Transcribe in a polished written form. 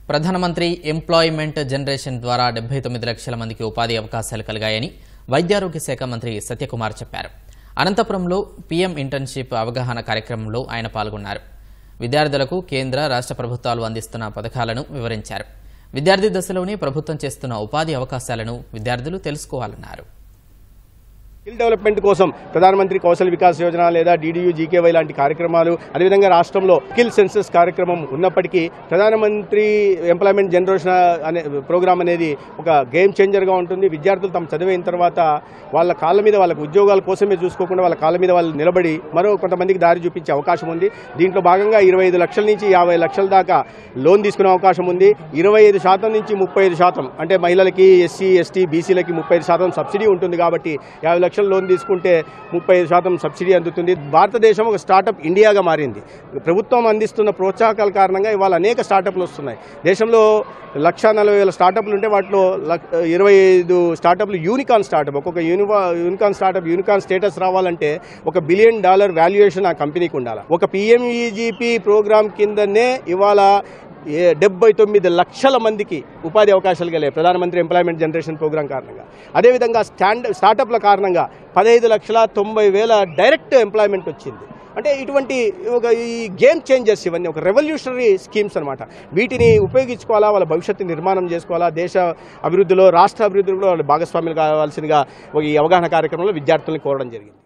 ప్రధానమంత్రి employment generation ద్వారా 79 లక్షల మందికి ఉపాధి అవకాశాలు కలిగాయని వైద్యారోగ్య శాఖ మంత్రి సత్యకుమార్ చెప్పారు. అనంతపురంలో పీఎం ఇంటర్న్షిప్ అవగాహన కార్యక్రమంలో ఆయన పాల్గొన్నారు. విద్యార్థులకు కేంద్ర రాష్ట్ర ప్రభుత్వాలు అందిస్తున్న పథకాలను వివరించారు. విద్యార్థి దశలోనే ప్రభుత్వం చేస్తున్న ఉపాధి అవకాశాలను విద్యార్థులు తెలుసుకోవాలన్నారు. స్కిల్ డెవలప్మెంట్ కోసం ప్రధానమంత్రి కౌశల్ వికాస్ యోజన లేదా DDU GKY లాంటి కార్యక్రమాలు, అదేవిధంగా రాష్ట్రంలో స్కిల్ సెన్సస్ కార్యక్రమం ఉన్నప్పటికీ ప్రధానమంత్రి ఎంప్లాయ్మెంట్ జనరేషన్ అనే ప్రోగ్రామ్ అనేది ఒక గేమ్ చేంజర్గా ఉంటుంది. విద్యార్థులు తమ చదివైన తర్వాత వాళ్ళ కాళ్ళ మీద వాళ్ళకు ఉద్యోగాల కోసమే చూసుకోకుండా వాళ్ళ కాళ్ళ మీద వాళ్ళు నిలబడి మరో కొంతమందికి దారి చూపించే అవకాశం ఉంది. దీంట్లో భాగంగా 25 లక్షల నుంచి 50 లక్షల దాకా లోన్ తీసుకునే అవకాశం ఉంది. 25% నుంచి 35%, అంటే మహిళలకి, SC ST BCలకి 35% సబ్సిడీ ఉంటుంది. కాబట్టి 50 లక్షల లోన్ తీసుకుంటే 35% సబ్సిడీ అందుతుంది. భారతదేశం ఒక స్టార్టప్ ఇండియాగా మారింది. ప్రభుత్వం అందిస్తున్న ప్రోత్సాహకాల కారణంగా ఇవాళ అనేక స్టార్టప్లు వస్తున్నాయి. దేశంలో 1,40,000 స్టార్టప్లు ఉంటే వాటిలో 25 స్టార్టప్లు యూనికార్న్ స్టార్టప్. ఒక్కొక్క యూనికార్న్ స్టార్టప్ యూనికార్న్ స్టేటస్ రావాలంటే $1 బిలియన్ వాల్యుయేషన్ ఆ కంపెనీకి ఉండాలి. ఒక PMEGP ప్రోగ్రామ్ కిందనే ఇవాళ 79 లక్షల మందికి ఉపాధి అవకాశాలు కలిగాయి ప్రధానమంత్రి ఎంప్లాయ్మెంట్ జనరేషన్ ప్రోగ్రాం కారణంగా. అదేవిధంగా స్టార్టప్ల కారణంగా 15,90,000 డైరెక్ట్ ఎంప్లాయ్మెంట్ వచ్చింది. అంటే ఇటువంటి ఈ గేమ్ చేంజర్స్, ఇవన్నీ ఒక రెవల్యూషనరీ స్కీమ్స్ అనమాట. వీటిని ఉపయోగించుకోవాలా, వాళ్ళ భవిష్యత్తు నిర్మాణం చేసుకోవాలా, దేశ అభివృద్ధిలో, రాష్ట్ర అభివృద్ధిలో వాళ్ళు భాగస్వాములు కావాల్సిందిగా ఈ అవగాహన కార్యక్రమంలో విద్యార్థులను కోరడం జరిగింది.